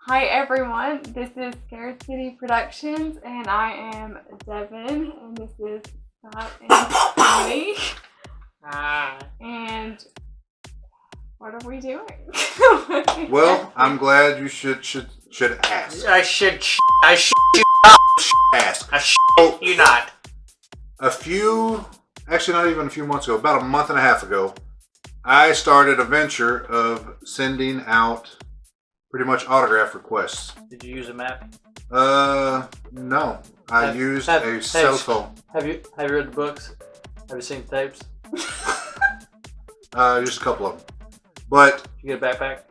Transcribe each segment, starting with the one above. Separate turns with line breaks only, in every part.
Hi everyone, this is Scarcity Productions and I am Deven and this is Scott and Tony.
Hi.
And what are we doing?
Well, I'm glad you should ask.
I should
Ask.
you not.
Actually not even a few months ago, about a month and a half ago, I started a venture of sending out pretty much autograph requests.
Did you use a map?
No. I used a cell phone.
Have you read the books? Have you seen tapes?
Just a couple of them. But
Did you get a backpack?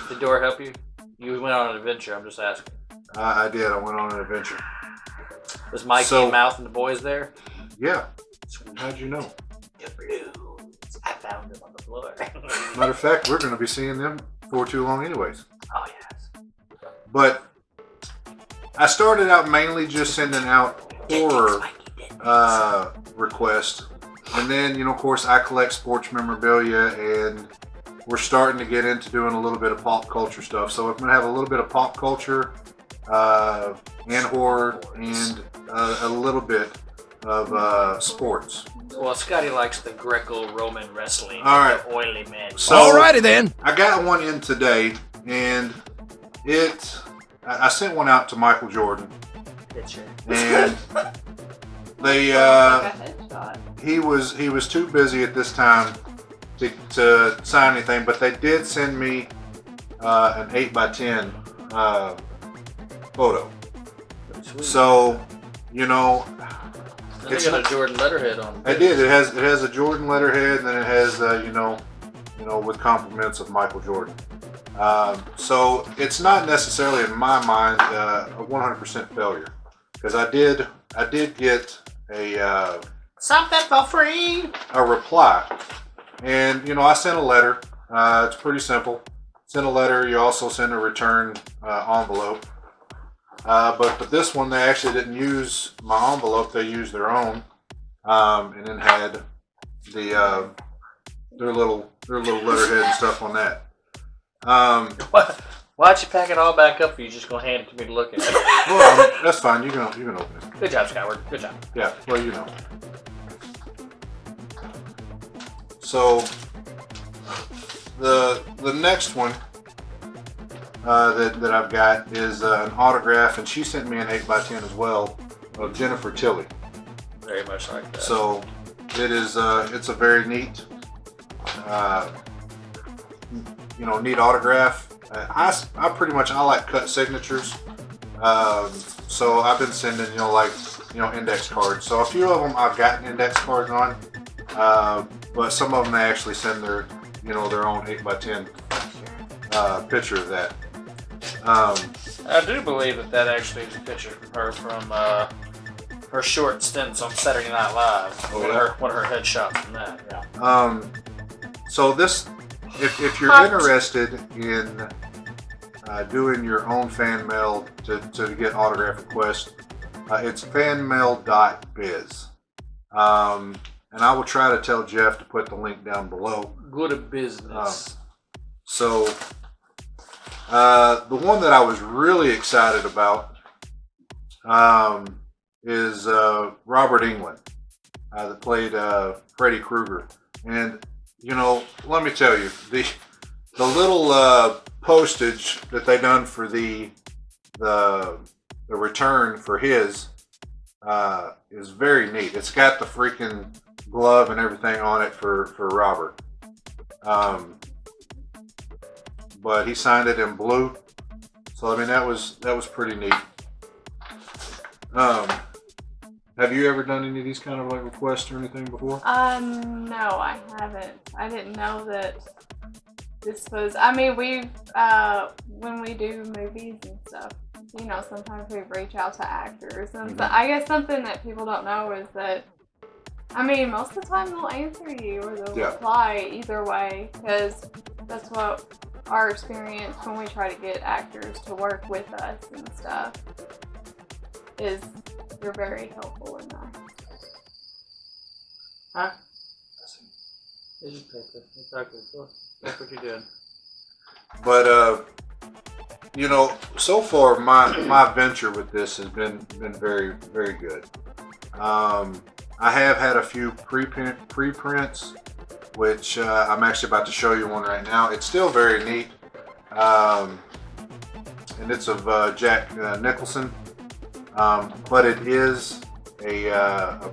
Did Dora help you? You went on an adventure, I'm just asking.
I did. I went on an adventure.
Was Mikey and Mouth and the boys there?
Yeah. How'd you know?
The blues. I found them on the floor.
Matter of fact, we're going to be seeing them before too long anyways.
Oh, yes.
But I started out mainly just sending out horror requests. And then, of course, I collect sports memorabilia, and we're starting to get into doing a little bit of pop culture stuff. So I'm going to have a little bit of pop culture and horror and a little bit of sports.
Well, Scotty likes the Greco-Roman wrestling.
All right.
The oily men.
So,
alrighty then.
I got one in today, and I sent one out to Michael Jordan.
Picture.
And they he was too busy at this time to sign anything, but they did send me an 8x10 photo.
Sweet.
So
It's got a Jordan letterhead on it.
I did. It has a Jordan letterhead, and then it has with compliments of Michael Jordan. So it's not necessarily in my mind a 100% failure, because I did get a
Something for free.
a reply, and I sent a letter. It's pretty simple. Send a letter. You also send a return envelope. But this one, they actually didn't use my envelope. They used their own, and then had their little letterhead and stuff on that.
Why'd you pack it all back up? Or you just gonna hand it to me to look at?
Well, that's fine. You can open it.
Good job, Skyward. Good job.
Yeah. Well, So the next one that I've got is an autograph, and she sent me an 8x10 as well of Jennifer Tilly.
Very much like that.
So it is it's a very neat neat autograph. I pretty much like cut signatures. So I've been sending index cards. So a few of them I've gotten index cards on, but some of them they actually send their their own 8x10 picture of that.
I do believe that actually is a picture from her from her short stints on Saturday Night Live.
Oh, yeah?
One of her headshots from that. Yeah.
So this, if you're interested in doing your own fan mail to get autograph requests, it's fanmail.biz. And I will try to tell Jeff to put the link down below.
Good business.
So the one that I was really excited about is Robert Englund, that played Freddy Krueger. And let me tell you, the little postage that they done for the return for his is very neat. It's got the freaking glove and everything on it for Robert. But he signed it in blue. So I mean that was pretty neat. Have you ever done any of these kind of requests or anything before?
No, I haven't. I didn't know that this was. I mean, we when we do movies and stuff, sometimes we reach out to actors, and so I guess something that people don't know is that, I mean, most of the time they'll answer you or they'll reply either way, because that's what our experience when we try to get actors to work with us and stuff is. You're very helpful in that.
Huh? It's just paper. It's ugly. That's what you're doing.
But you know, so far my venture with this has been very, very good. I have had a few preprints, which I'm actually about to show you one right now. It's still very neat, and it's of Jack Nicholson, but it is a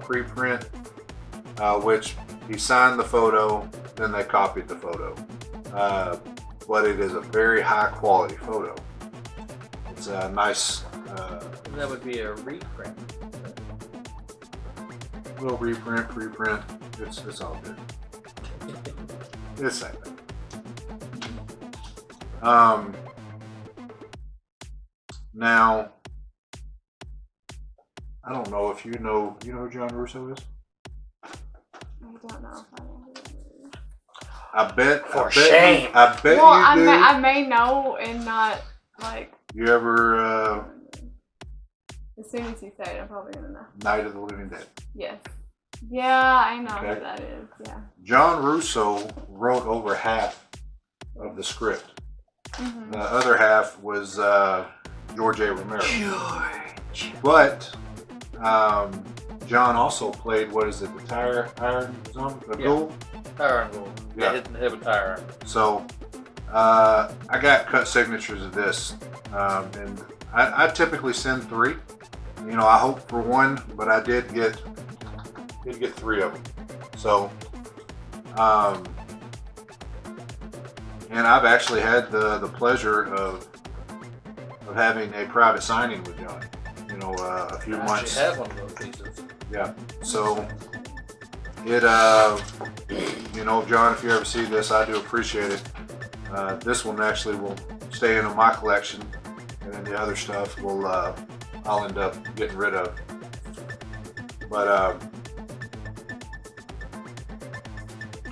preprint, which he signed the photo, then they copied the photo. But it is a very high quality photo. It's a nice.
That would be a reprint.
Little reprint, preprint. It's all good. It's the same thing. Now, I don't know if you know who John Russo is.
I don't know if I know who it is.
For
I bet
Well,
you do.
I may know and not like.
You ever
As soon as you say it, I'm probably gonna know.
Night of the Living Dead?
Yes. Yeah, I know
Okay.
who that is. Yeah.
John Russo wrote over half of the script.
Mm-hmm.
The other half was George A. Romero. But John also played, what is it, the Iron Zombie? The Ghoul?
Tire iron.
Yeah.
Hit in the head with tire iron.
So I got cut signatures of this, and I typically send 3. You know, I hope for 1, but I did get 3 of them. So, and I've actually had the pleasure of having a private signing with John. You know, a few
I
months.
actually have one of those pieces.
Yeah. So it, you know, John, if you ever see this, I do appreciate it. This one actually will stay in my collection, and then the other stuff will I'll end up getting rid of. But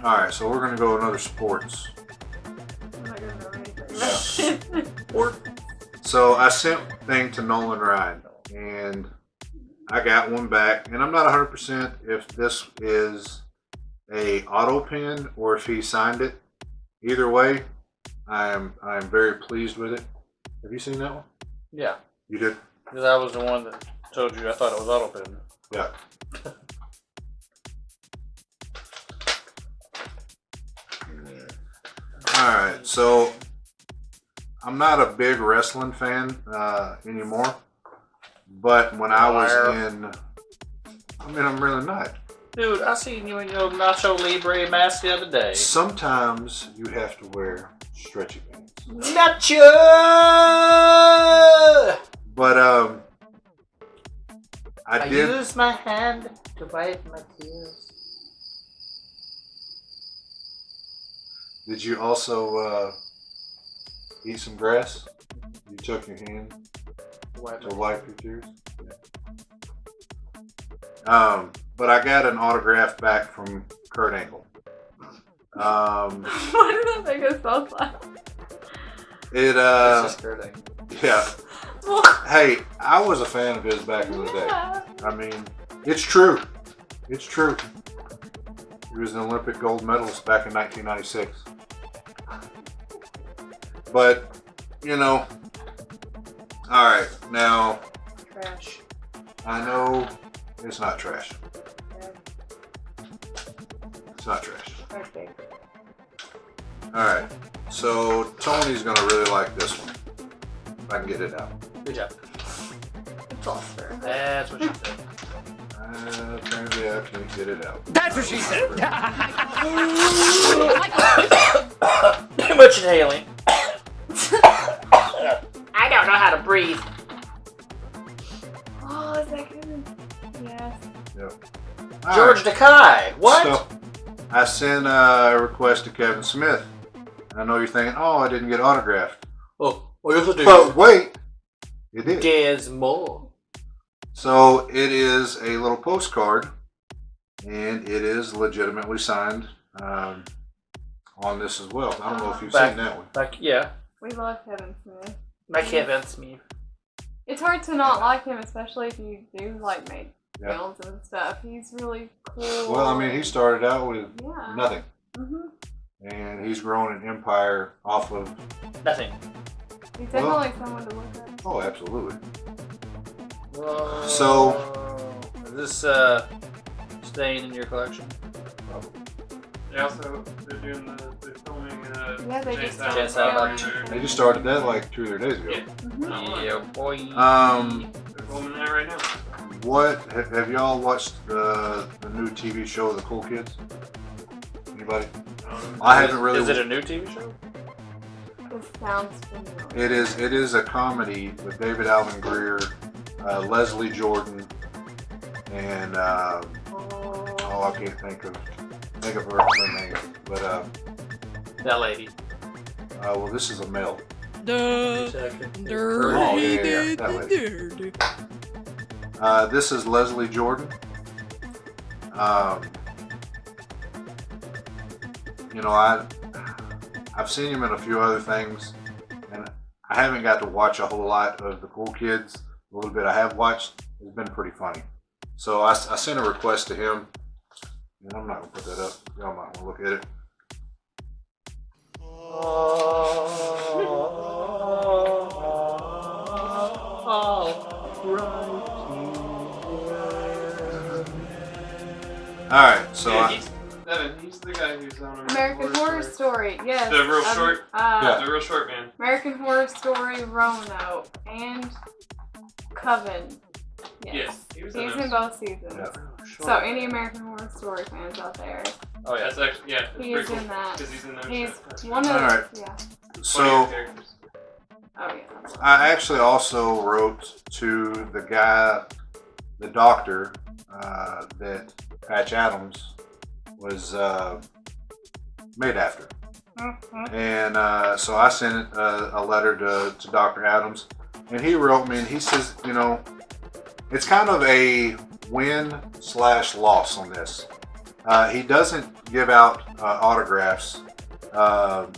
all right, so we're gonna go another sports.
I'm not gonna know anything.
So I sent a thing to Nolan Ryan, and I got one back, and I'm not 100% if this is a auto pen or if he signed it. Either way, I am very pleased with it. Have you seen that one?
Yeah.
You did?
Because I was the one that told you I thought it was auto pen.
Yeah. Alright, so I'm not a big wrestling fan anymore, but when I was I'm really not.
Dude, I seen you in your Nacho Libre mask the other day.
Sometimes you have to wear stretchy pants.
Nacho!
But I did.
use my hand to wipe my tears.
Did you also eat some grass? You took your hand to wipe your tears? But I got an autograph back from Kurt Angle.
Why did that make us so laugh?
It
It's just Kurt Angle.
yeah. Hey, I was a fan of his back in the day. I mean, it's true. It's true. He was an Olympic gold medalist back in 1996. But, you know, all right, now
Trash.
I know it's not trash. It's not trash.
Okay.
All right, so Tony's gonna really like this one. If I can get it out.
Good job.
It's all fair.
That's what she said.
Apparently I can't get it out.
That's what she said.
Too much inhaling.
I don't know how to breathe. Oh, is that good? Yes.
Yep.
George Takei. What?
So, I sent a request to Kevin Smith. And I know you're thinking, oh, I didn't get autographed.
Oh, yes, I do.
But wait, you did.
There's more.
So it is a little postcard, and it is legitimately signed on this as well. I don't know if you've seen that one.
Like, yeah.
We love Kevin Smith.
My Kevin Smith.
It's hard to not like him, especially if you do like make
Yeah.
films and stuff. He's really cool.
Well, I mean, he started out with
Yeah.
nothing,
Mhm.
and he's grown an empire off of
Nothing.
He's definitely someone to look at.
Oh, absolutely.
Whoa.
So-
is this staying in your collection?
Probably.
They also they're filming
Yeah, they
Chase
just
Chase
Out.
Out.
They just started that like 2 or 3 days ago.
Yeah.
Mhm.
Yeah, boy.
They're filming that right now.
What have y'all watched the new TV show, The Cool Kids? Anybody? I haven't really.
Is it a new TV show?
This sounds familiar.
It is a comedy with David Alvin Greer, Leslie Jordan, and I can't think of her name, but
That lady.
well, this is a male.
Who's that actor?
Oh, yeah, that lady. This is Leslie Jordan. You know, I've seen him in a few other things, and I haven't got to watch a whole lot of The Cool Kids. A little bit I have watched has been pretty funny. So I sent a request to him, and I'm not gonna put that up. Y'all might want to look at it. All right, so
He's the guy who's on
American Horror Story. Yes.
The real short?
Yeah.
The real short man.
American Horror Story, Roanoke, and Coven. Yes.
He was
He's
in
in both seasons.
Yeah.
So any American Horror Story fans out there,
Oh yeah.
That's actually that's
he
pretty
is
cool.
in that.
Because he's in those
He's
shows.
one of
Alright.
yeah.
so
characters.
Oh yeah.
I actually also wrote to the doctor that Patch Adams was made after. And so I sent a letter to Dr. Adams, and he wrote me, and he says, you know, it's kind of a win/loss on this. He doesn't give out autographs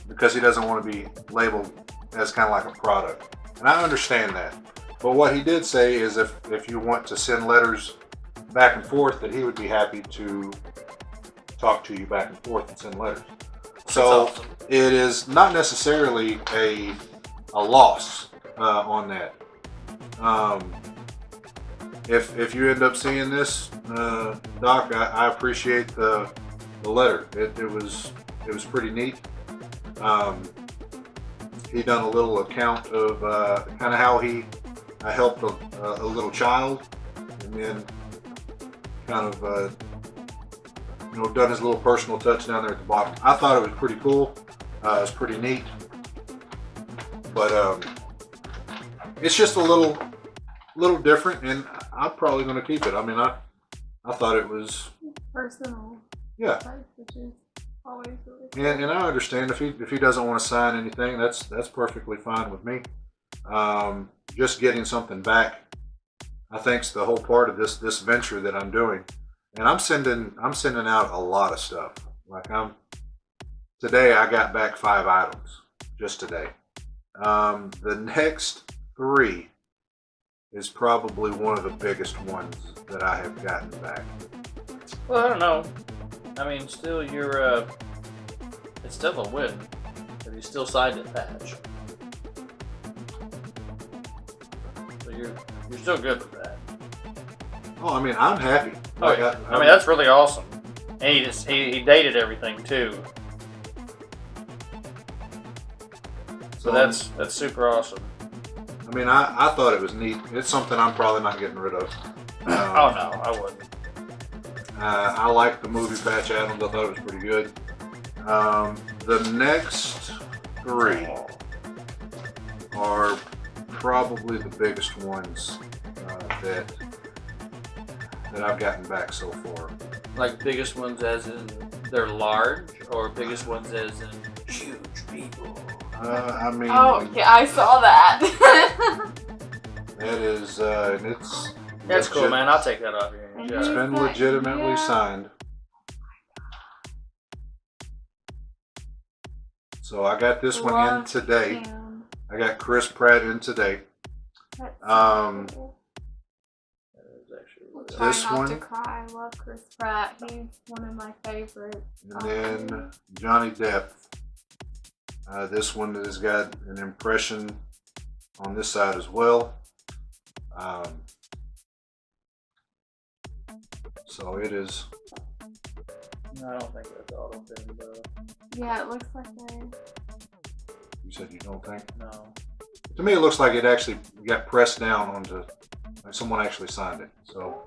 because he doesn't want to be labeled as kind of like a product. And I understand that. But what he did say is if you want to send letters back and forth, that he would be happy to talk to you back and forth and send letters. So
That's awesome.
it is not necessarily a loss on that. If you end up seeing this, Doc, I appreciate the letter. It was pretty neat. He done a little account of kind of how he helped a little child, and then kind of done his little personal touch down there at the bottom. I thought it was pretty cool. It was pretty neat, but it's just a little different, and I'm probably going to keep it. I mean, I thought it was
Personal.
yeah.
Touch, which is always really cool.
And I understand if he doesn't want to sign anything, that's perfectly fine with me. Just getting something back, I think's the whole part of this venture that I'm doing. And I'm sending out a lot of stuff. Like today I got back 5 items just today. The next 3 is probably one of the biggest ones that I have gotten back.
Well, I don't know. I mean, still, it's still a win. But you still signed it, Patch. So you're still good with that.
Oh, I mean, I'm happy.
Oh,
Like,
yeah. I mean, that's really awesome. And he dated everything too. So that's super awesome.
I mean, I thought it was neat. It's something I'm probably not getting rid of.
Oh no, I wouldn't.
I liked the movie Patch Adams. I thought it was pretty good. The next 3 are probably the biggest ones that I've gotten back so far.
Like biggest ones as in they're large, or biggest ones as in huge people.
I mean,
Oh yeah, I saw that.
that is, and it's
That's cool, man. I'll take that off your
And
hands.
It's
Yeah.
been legitimately
Yeah.
signed. So I got this one in
Love
today.
him.
I got Chris Pratt in today.
That's
Um,
so cool.
That is actually really
Try
this
not
one-
to cry. I love Chris Pratt. He's one of my favorites.
And then Johnny Depp. This one has got an impression on this side as well. So it is.
No, I don't think that's auto pin though.
Yeah, it looks like they.
You said you don't think?
No.
To me, it looks like it actually got pressed down onto. Like someone actually signed it. So.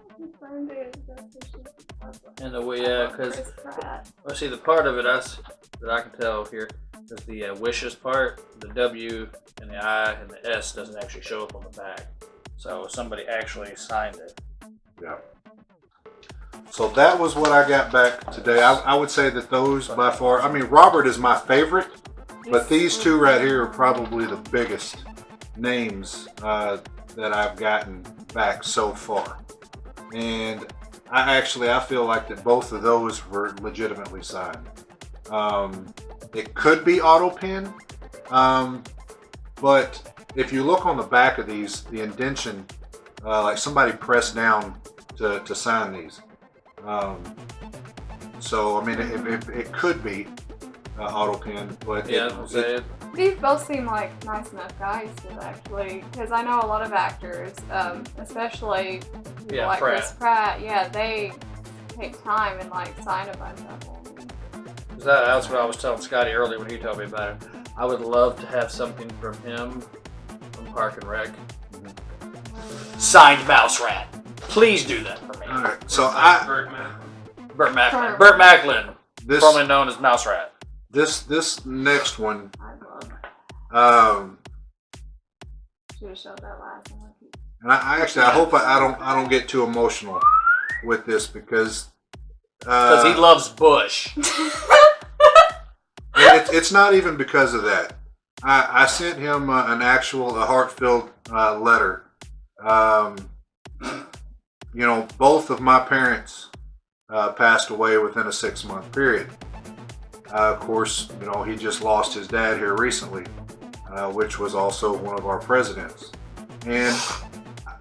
And the way, because well, see the part of it that I can tell here is the wishes part. The W and the I and the S doesn't actually show up on the back. So somebody actually signed it.
Yeah. So that was what I got back today. I would say that those by far. I mean, Robert is my favorite, but these two right here are probably the biggest names that I've gotten back so far. And I feel like that both of those were legitimately signed. It could be auto pen, but if you look on the back of these, the indentation, like somebody pressed down to sign these. So I mean, it could be auto pen, but
Yeah,
these both seem like nice enough guys to actually, because I know a lot of actors, especially people like Chris Pratt. Yeah, they take time and like sign a bunch of them.
That's what I was telling Scotty earlier when he told me about it. I would love to have something from him from Park and Rec. Signed Mouse Rat. Please do that for me.
all right. So
Burt Macklin, formerly known as Mouse Rat.
This next one.
Should have showed that last one.
And I hope I don't get too emotional with this because
he loves Bush.
it's not even because of that. I sent him a heartfelt letter. You know, both of my parents passed away within a 6-month period. Of course, you know, he just lost his dad here recently, which was also one of our presidents. And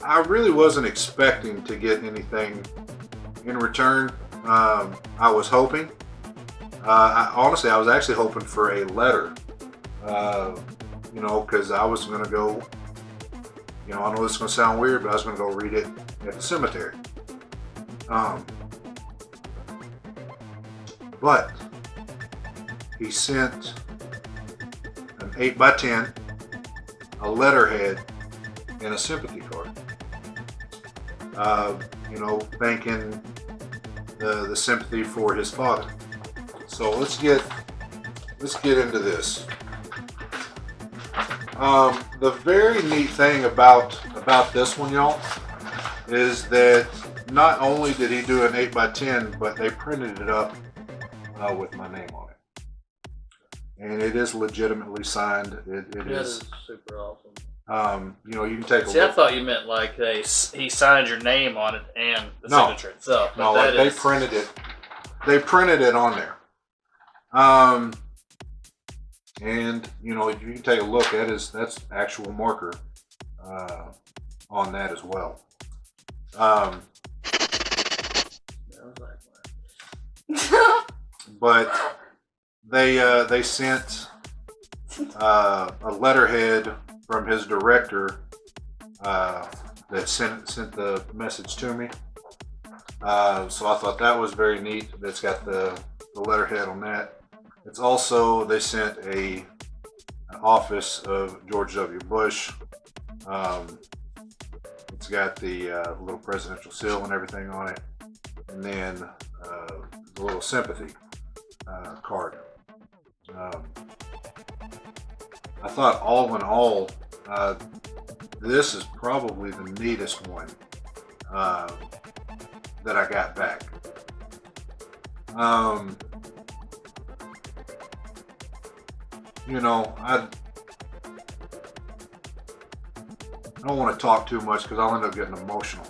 I really wasn't expecting to get anything in return. I was hoping. Honestly, I was actually hoping for a letter. You know, because I was going to go, you know, I know this is going to sound weird, but I was going to go read it at the cemetery. But he sent an 8x10, a letterhead, and a sympathy card. You know, thanking the sympathy for his father. So let's get into this. The very neat thing about this one, y'all, is that not only did he do an 8x10, but they printed it up with my name on it. And it is legitimately signed. It is
super awesome.
You know, you can take a look.
I thought you meant like he signed your name on it and the signature itself.
No, like they printed it. They printed it on there. And you know, you can take a look. That's actual marker on that as well. But they sent a letterhead from his director that sent the message to me. So I thought that was very neat. That's got the letterhead on that. It's also, they sent an office of George W. Bush. It's got the little presidential seal and everything on it, and then the little sympathy card. I thought all in all, this is probably the neatest one that I got back. You know, I don't want to talk too much because I'll end up getting emotional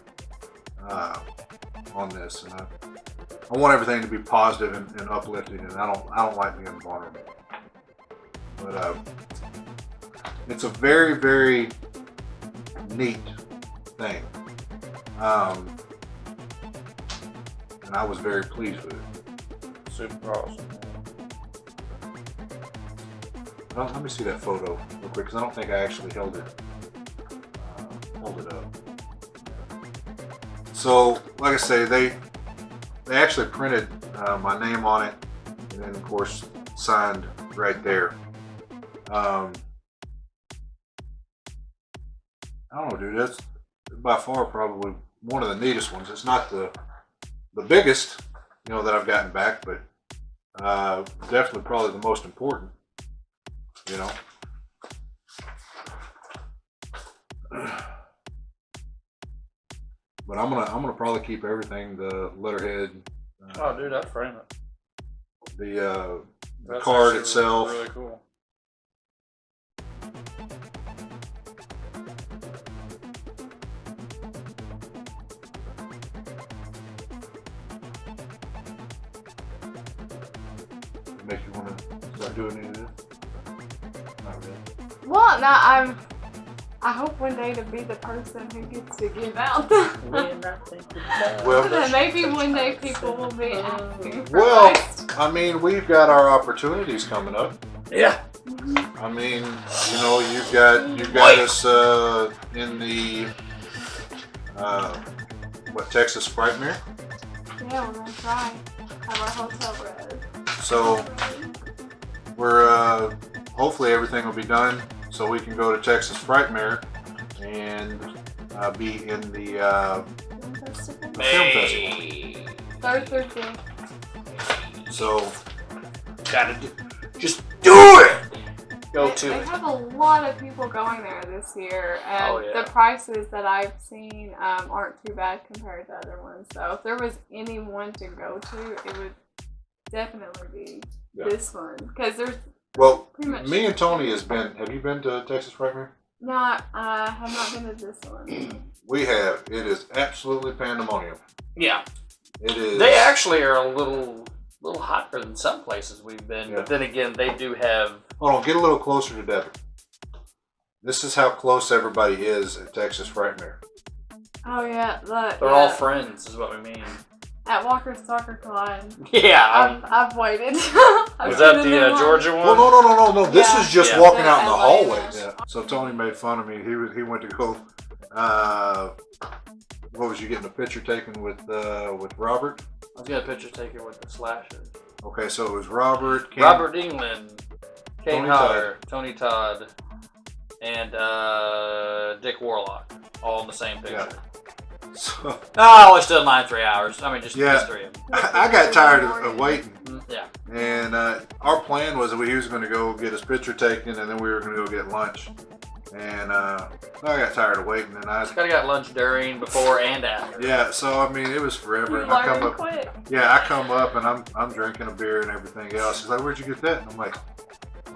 on this, and I want everything to be positive and uplifting, and I don't like being vulnerable. But it's a very, very neat thing, and I was very pleased with it.
Super awesome.
Let me see that photo real quick because I don't think I actually held it So, like I say, they actually printed my name on it, and then of course signed right there. I don't know, dude. That's by far probably one of the neatest ones. It's not the biggest, you know, that I've gotten back, but definitely probably the most important. You know. But I'm gonna probably keep everything, the letterhead.
Oh, dude, I'd frame it.
The
That's
card
actually
itself.
really cool.
Make you want to start doing any of this? Not really.
Well, no, I hope one day to be the person who gets to give out the.
Well,
Then maybe one day people will be asking for
Well,
lists.
I mean, we've got our opportunities coming up.
Yeah.
I mean, you know, you've got us in the Texas Frightmare.
Yeah, we're gonna try. Have our hotel room.
So we're hopefully everything will be done so we can go to Texas Frightmare and be in the
Film festival.
film festival.
3rd through 5th.
So
Gotta just do it! Go to
They
it.
have a lot of people going there this year, and
Oh, yeah.
the prices that I've seen aren't too bad compared to other ones. So if there was any one to go to, it would definitely be this one, because there's
well,
pretty much.
me and Tony have you been to Texas Frightmare?
No, I have not been to this one.
We have. It is absolutely pandemonium.
Yeah.
It is.
They actually are a little hotter than some places we've been,
Yeah.
but then again, they do have.
Hold on, get a little closer to Deven. This is how close everybody is at Texas Frightmare.
Oh yeah,
They're all friends, is what we mean.
at Walker's Soccer Club.
Yeah.
I've waited.
Was that the Georgia one?
Well, no. This
Yeah.
is just
Yeah.
walking out in the
LA
hallway.
one.
Yeah. So Tony made fun of me. He went to go. What was you getting a picture taken with Robert?
I was getting a picture taken with the slasher.
Okay, so it was Robert.
Robert England, Kane
Tony
Hodder, Tony Todd, and Dick Warlock, all in the same picture.
Yeah. So,
I only stood in line 3 hours. I mean, just 3 of them.
I got tired of waiting.
Yeah.
And our plan was that he was going to go get his picture taken, and then we were going to go get lunch. And I got tired of waiting, and I
Just gotta got lunch during, before, and after.
yeah. So I mean, it was forever.
You
And I come
learn
up,
quick.
yeah, I come up, and I'm drinking a beer and everything else. He's like, "Where'd you get that?" And I'm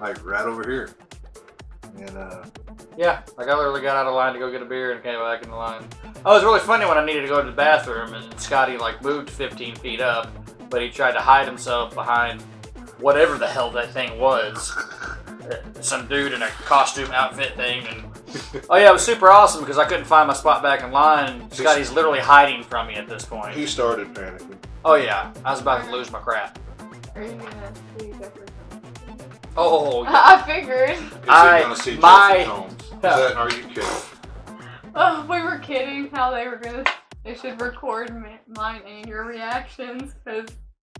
like right over here. And
Yeah, like I literally got out of line to go get a beer and came back in the line. Oh, it was really funny when I needed to go to the bathroom, and Scotty like moved 15 feet up, but he tried to hide himself behind whatever the hell that thing was. Some dude in a costume outfit thing, and oh yeah, it was super awesome because I couldn't find my spot back in line. And Scotty's literally hiding from me at this point.
he started panicking.
Oh yeah, I was about to lose my crap.
Are you gonna see Jeffrey Combs?
Oh yeah.
I figured.
Is he gonna see Jesse Combs? Are you kidding?
Oh, we were kidding how they should record mine and your reactions, because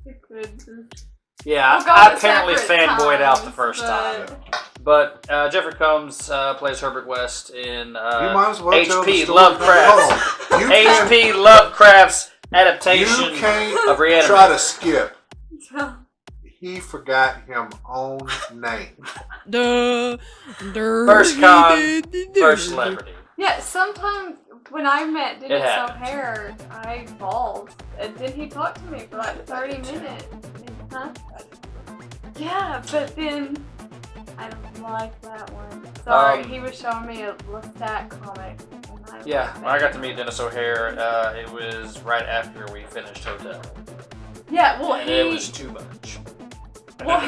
it could just.
Yeah,
We'll go
I
at
apparently
separate
fanboyed out the
times,
first
but-
time. But Jeffrey Combs plays Herbert West in
You might as well tell the
H.P.
story.
Lovecraft's
Hold on. You can't-
H.P. Lovecraft's adaptation
You can't
of Reanimate.
try to skip. He forgot his own name.
First con, first celebrity.
Yeah, sometimes when I met
It
Didn't So
happens.
Hair, I bawled. And then he talked to me for like 30 minutes. Huh? Yeah, but then I don't like that one. Sorry, he was showing me a Lestat comic. And
Yeah, when I got to meet Dennis O'Hare, it was right after we finished Hotel.
Yeah, well,
And it was too much.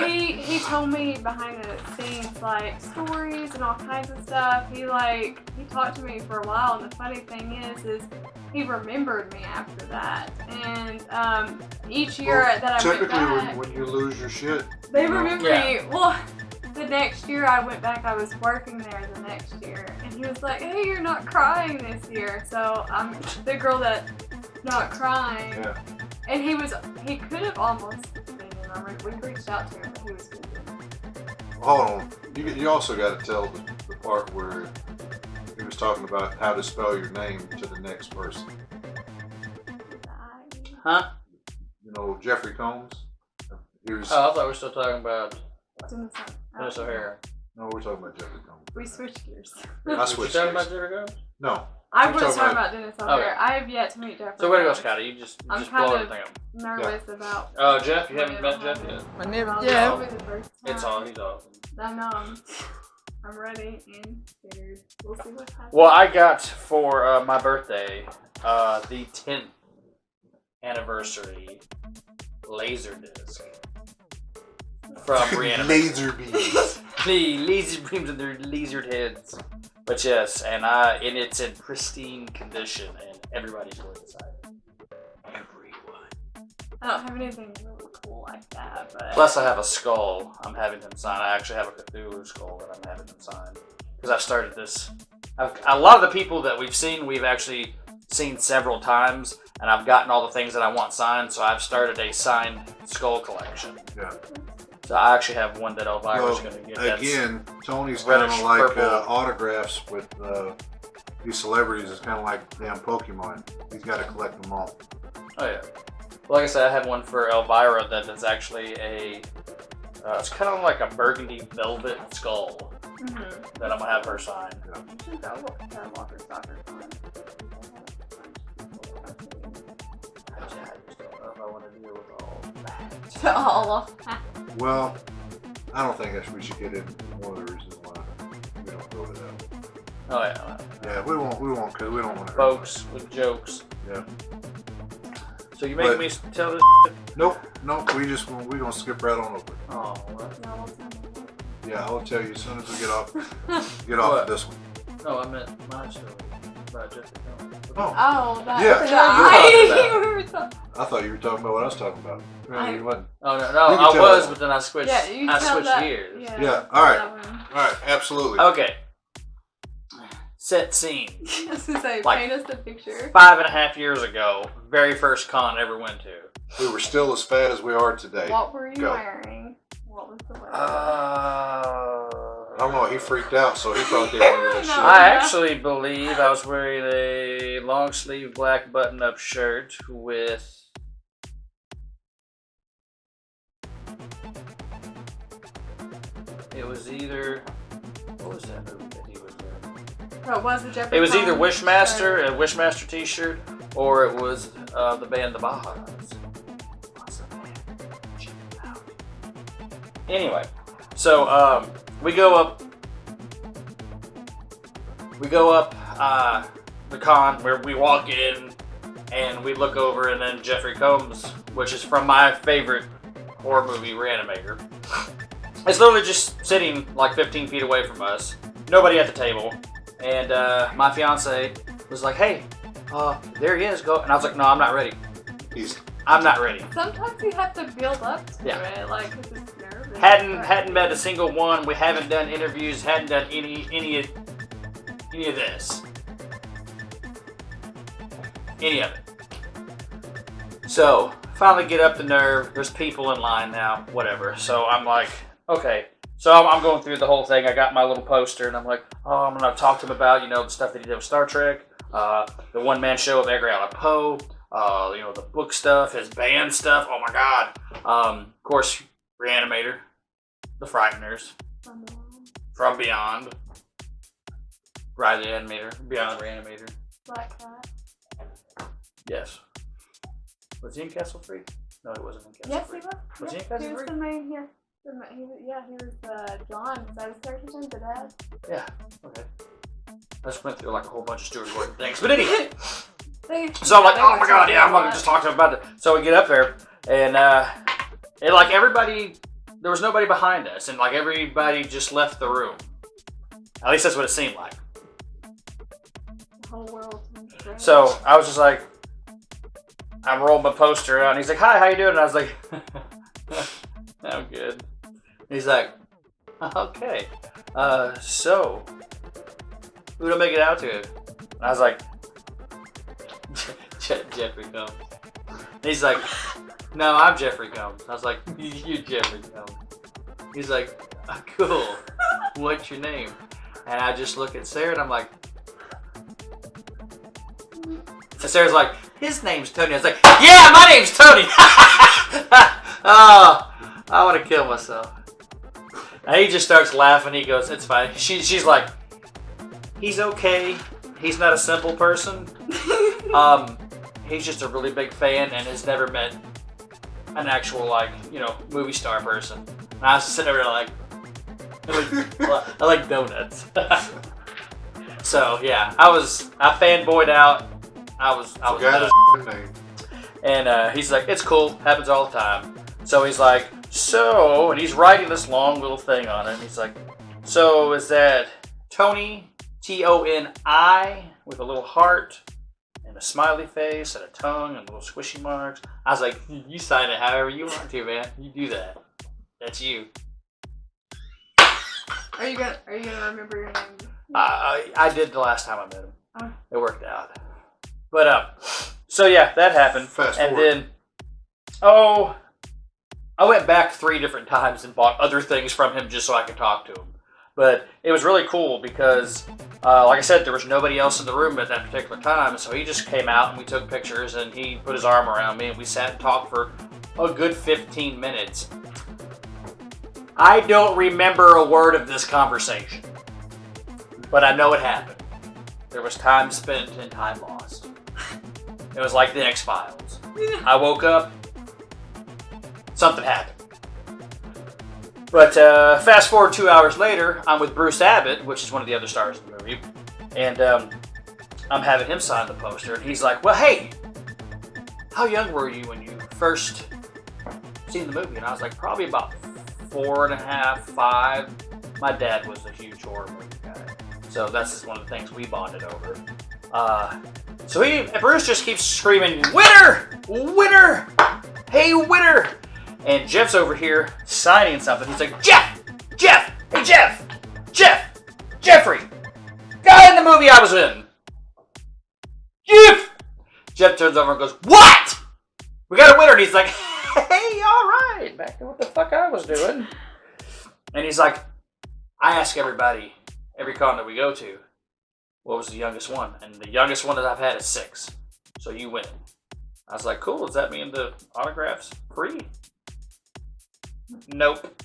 he told me behind the scenes like stories and all kinds of stuff. He talked to me for a while, and the funny thing is he remembered me after that. And each year that I went
Typically,
back,
when you lose your shit,
they
you know?
remember
Yeah.
me. Well, the next year I went back, I was working there the next year, and he was like, "Hey, you're not crying this year." So I'm the girl that not crying.
Yeah.
And he could have almost been in our room. We reached out to him, but he was busy.
Hold on. You also got to tell the part where he was talking about how to spell your name to the next person.
Huh?
You know, Jeffrey Combs. He was.
Oh, I thought we were still talking about
Dennis
O'Hara.
No, we're talking about Jeffrey Combs.
We switched gears.
I switched
You talking
gears.
about Jeffrey Combs?
No.
I
You're
was
talking
talking about Dennis O'Hara.
Okay.
I have yet to meet Jeffrey.
So where to go,
Combs.
Scotty? You just
I'm
blow
kind of
everything up.
nervous about.
Oh, Jeff, you haven't met Jeff yet?
My name
Well,
is
this
Jeff.
will be the first
It's
time.
all he's awesome.
I know. I'm ready and scared. We'll see what happens.
Well, I got for my birthday the 10th anniversary laser disc from Reanimate.
Laser beams.
The laser beams and their lasered heads. But yes, and it's in pristine condition, and everybody's going inside it. Everyone.
I don't have anything really cool like that, but.
Plus, I have a skull I'm having him sign. I actually have a Cthulhu skull that I'm having him sign. Because I've started this. A lot of the people that we've actually seen several times, and I've gotten all the things that I want signed, so I've started a signed skull collection.
Yeah.
So I actually have one that Elvira's
Well,
going to get. That's
again, Tony's kind
reddish
of like
purple.
autographs with these celebrities. It's kind of like damn Pokemon. He's got to collect them all.
Oh yeah. Like I said, I had one for Elvira that is actually a. It's kind of like a burgundy velvet skull
Mm-hmm.
that I'm gonna have her sign.
I should go Walker Soccer Con.
I just don't know if I want to deal with all that.
All of that.
Well, I don't think we should get into one of the reasons why we don't go to that.
Oh yeah.
Yeah, we won't, because we don't want to.
Folks with jokes.
Yeah.
So you making
But-
me tell this?
Nope. We gonna skip right on over it.
Oh, what?
No, it's not.
Yeah, I'll tell you as soon as we get off
What?
of this one.
No, I meant my story about Jeffrey Combs.
Oh,
Oh, that.
Yeah.
Yeah.
I thought you were talking about what I was talking about. No, you wasn't.
Oh no,
You
no,
can
I
tell
was,
that
but then I switched.
Yeah, you
I
tell
switched
that.
gears.
Yeah, all right.
that one.
All right, absolutely.
Okay. Set scene.
I was gonna say,
Like-
paint us the picture.
5.5 years ago, very first con I ever went to.
We were still as fat as we are today.
What were you
Go.
wearing? What was the weather?
I don't know. He freaked out, so he thought they were that shit.
I actually believe I was wearing a long sleeve black button up shirt with. It was either. What was that movie that he was in?
What was the Jeffrey
It was either
Combs
Wishmaster,
shirt?
a Wishmaster t shirt, or it was the band The Bajas. What's the band? Check it out. Anyway, so we go up the con where we walk in and we look over, and then Jeffrey Combs, which is from my favorite horror movie, Reanimator, is literally just sitting like 15 feet away from us, nobody at the table, and my fiance was like, "Hey, there he is, go," and I was like, "No, I'm not ready. I'm not ready."
Sometimes you have to build up to
Yeah.
it, like, 'cause it's nervous.
Hadn't met a single one. We haven't done interviews. Hadn't done any of this. Any of it. So finally get up the nerve. There's people in line now. Whatever. So I'm like, okay. So I'm going through the whole thing. I got my little poster, and I'm like, oh, I'm gonna talk to him about the stuff that he did with Star Trek, the one man show of Edgar Allan Poe, the book stuff, his band stuff. Oh my God. Of course, Reanimator, The Frighteners, From Beyond, Rise of the Animator, Beyond Reanimator.
Black Cat.
Yes. Was he in Castle Freak? No, he wasn't in Castle
Yes, he
Freak.
was.
Was he in
He
Castle
was
Freak?
the main here. He was John. Is that his character's name? The dad?
Yeah. Okay. I just went through like a whole bunch of Stuart Gordon things, but anyway. So I'm like, oh my God, yeah, I'm gonna just talk to him about it. So we get up there, and like everybody, there was nobody behind us, and like everybody just left the room. At least that's what it seemed like.
The whole world.
So I was just like, I rolled my poster out, and he's like, "Hi, how you doing?" And I was like, "I'm good." He's like, "Okay, so who to make it out to?" And I was like, Jeffrey Combs. He's like, no, I'm Jeffrey Combs. I was like, you're Jeffrey Combs. He's like, cool. What's your name? And I just look at Sarah and I'm like, and Sarah's like, his name's Tony. I was like, yeah, my name's Tony. Oh, I want to kill myself. And he just starts laughing. He goes, it's fine. She's like, he's okay. He's not a simple person. He's just a really big fan and has never met an actual, like, you know, movie star person. And I was just sitting there like, I like donuts. So yeah, I fanboyed out. I was
Forgot
done.
his name.
And he's like, it's cool, happens all the time. So he's like, so, and he's writing this long little thing on it. And he's like, so is that Tony, Toni, with a little heart and a smiley face and a tongue and little squishy marks? I was like, you sign it however you want to, man. You do that. That's you.
Are you gonna remember your name?
I did the last time I met him.
Oh.
It worked out. But so yeah, that happened.
Fast
and
forward.
then, I went back 3 different times and bought other things from him just so I could talk to him. But it was really cool because, like I said, there was nobody else in the room at that particular time. So he just came out and we took pictures and he put his arm around me and we sat and talked for a good 15 minutes. I don't remember a word of this conversation, but I know it happened. There was time spent and time lost. It was like the X-Files. I woke up, something happened. But fast forward 2 hours later, I'm with Bruce Abbott, which is one of the other stars in the movie, and I'm having him sign the poster, and he's like, well, hey, how young were you when you first seen the movie? And I was like, probably about 4.5, 5. My dad was a huge horror movie guy, so that's just one of the things we bonded over. So Bruce just keeps screaming, winner! Winner! Hey, winner! And Jeff's over here signing something. He's like, Jeff! Jeff! Hey, Jeff! Jeff! Jeffrey! Guy in the movie I was in! Jeff! Jeff turns over and goes, what? We got a winner. And he's like, hey, all right. Back to what the fuck I was doing. And he's like, I ask everybody, every con that we go to, what was the youngest one? And the youngest one that I've had is 6. So you win. I was like, cool. Does that mean the autograph's free? Nope.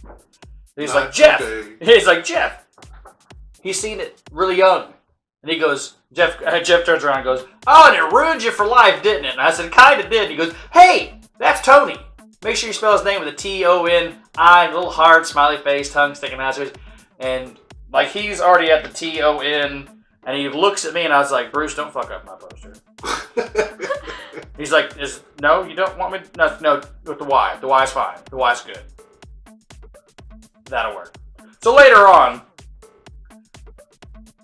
He's like, Jeff.
Okay.
He's like, Jeff. He's seen it really young. And he goes, Jeff turns around and goes, oh, and it ruined you for life, didn't it? And I said, kind of did. And he goes, hey, that's Tony. Make sure you spell his name with a Toni, little heart, smiley face, tongue sticking out. And like he's already at the Ton, and he looks at me, and I was like, Bruce, don't fuck up my poster. He's like, no, you don't want me? No, with the Y. The Y's fine. The Y's good. That'll work. So later on,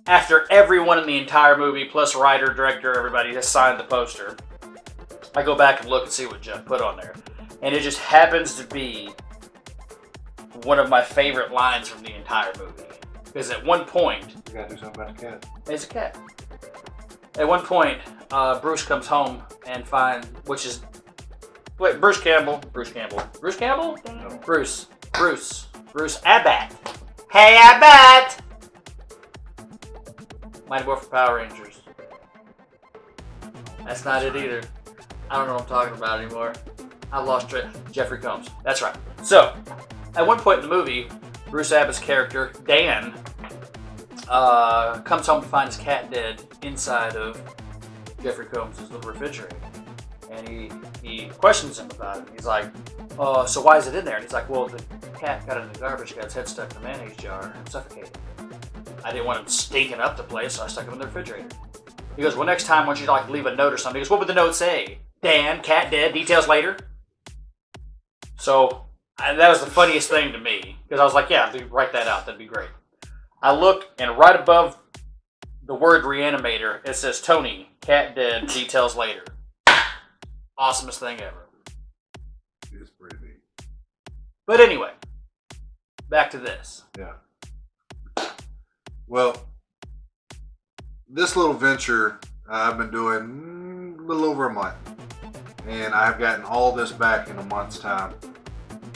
after everyone in the entire movie, plus writer, director, everybody has signed the poster, I go back and look and see what Jeff put on there. And it just happens to be one of my favorite lines from the entire movie. Because at one point...
You gotta do something about the cat.
It's a cat. At one point, Bruce comes home and finds, which is... Wait, Bruce Campbell? Bruce Campbell.
No.
Bruce Abbott. Hey, Abbott! Mighty Morphin Power Rangers. That's not it either. I don't know what I'm talking about anymore. I lost track. Jeffrey Combs. That's right. So, at one point in the movie, Bruce Abbott's character, Dan, comes home to find his cat dead inside of Jeffrey Combs' little refrigerator. And he questions him about it. He's like, so why is it in there? And he's like, well, the cat got in the garbage, got its head stuck in a mayonnaise jar, and suffocated. I didn't want him stinking up the place, so I stuck him in the refrigerator. He goes, well, next time, why don't you like leave a note or something? He goes, what would the note say? Dan, cat dead, details later. So that was the funniest thing to me, because I was like, yeah, write that out. That'd be great. I look, and right above the word reanimator, it says Tony, cat dead, details later. Awesomest thing ever.
It's pretty neat.
But anyway, back to this.
Yeah. Well, this little venture I've been doing a little over a month. and I've gotten all this back in a month's time.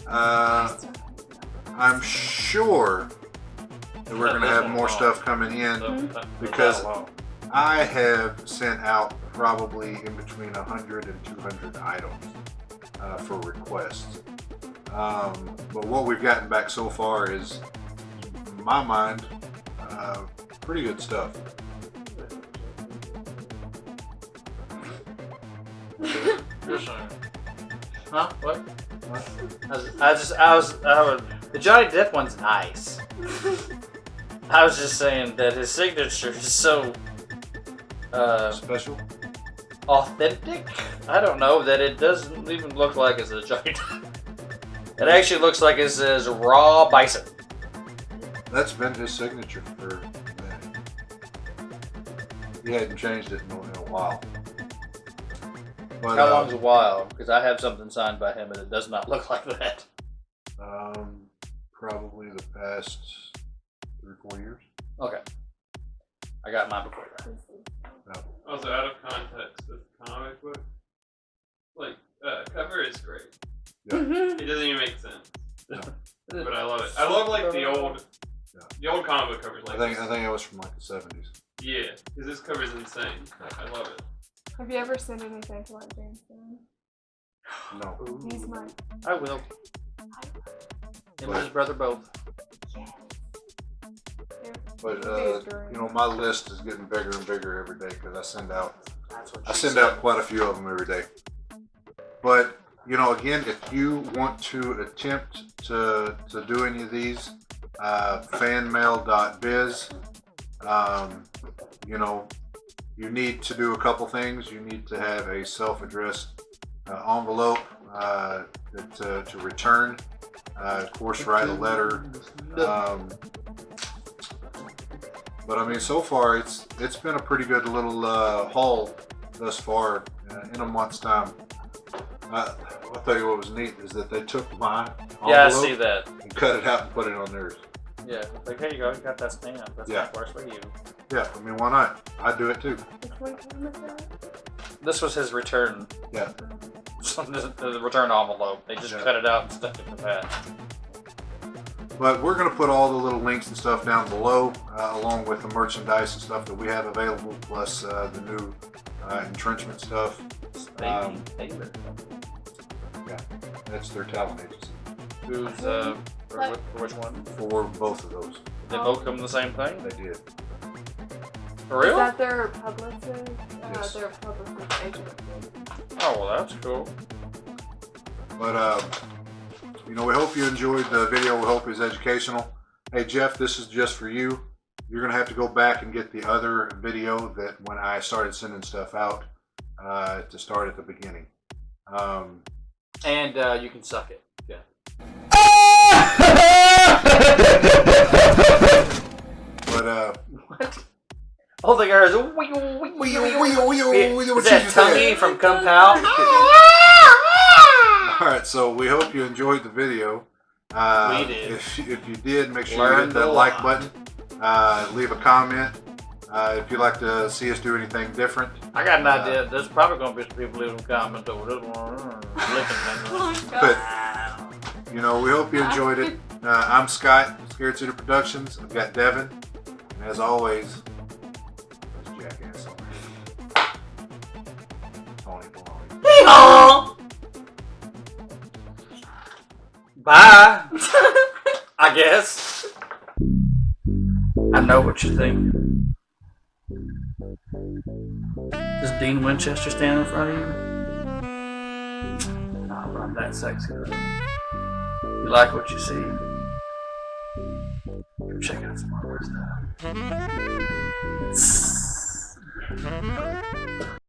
I'm sure that we're going to have more stuff coming in because I have sent out probably in between 100 and 200 items for requests. But what we've gotten back so far is, in my mind, pretty good stuff.
Huh? What? The Johnny Depp one's nice. I was just saying that his signature is so
Special?
authentic. I don't know that it doesn't even look like it's a Johnny Depp. It actually looks like it says raw bison.
That's been his signature for a minute. He hadn't changed it in a while. But,
How long's a while? Because I have something signed by him and it does not look like that.
Probably the past 3 or 4 years.
Okay. I got mine before that.
No.
Also, out of context, the comic book, like, cover is great.
Yeah.
It doesn't even make sense.
No.
But I love it. I love, like, the old comic book covers. Like
I think it was from like the 70s.
Yeah, because this cover is insane. I love it.
Have you ever sent anything to like Jameson?
No.
He's my.
I will. Him and his brother both.
But you know, my list is getting bigger and bigger every day because I send out quite a few of them every day. But you know, again, if you want to attempt to do any of these, fanmail.biz, you know, you need to do a couple things. You need to have a self-addressed envelope to return. Of course, write a letter. But I mean, so far it's been a pretty good little haul thus far in a month's time. I'll tell you what was neat is that they took my envelope
Yeah, I see that.
and cut it out and put it on theirs.
Yeah, like here you go, you got that stamp. That's not worse for you.
Yeah, I mean, why not? I'd do it too.
This was his return.
Yeah.
The return envelope. They just cut it out and stuck it in that.
But we're going to put all the little links and stuff down below, along with the merchandise and stuff that we have available, plus the new Entrenchment stuff. Yeah, that's their talent agency.
Who's, for which one?
For both of those.
They both come in the same thing?
They did.
For real?
Is that their publicist?
Yes.
Their publicist agency.
Oh, well, that's cool.
But, you know, we hope you enjoyed the video. We hope it's educational. Hey, Jeff, this is just for you. You're going to have to go back and get the other video that when I started sending stuff out to start at the beginning.
And you can suck it. Yeah.
But,
what? Whole thing I heard is is that Tonguey from Kung Pao?
Alright, so we hope you enjoyed the video.
We did.
If you did, make sure you hit that like button. Leave a comment. If you'd like to see us do anything different.
I got an idea. There's probably going to be some people leaving comments over this one.
But, you know, we hope you enjoyed it. I'm Scott, Scared City Productions. I've got Deven. And as always, this jackass over here. Tony Baloney.
Bye. I guess. I know what you think. Does Dean Winchester stand in front of you? No, I'm that sexy. You like what you see? Check out some more stuff.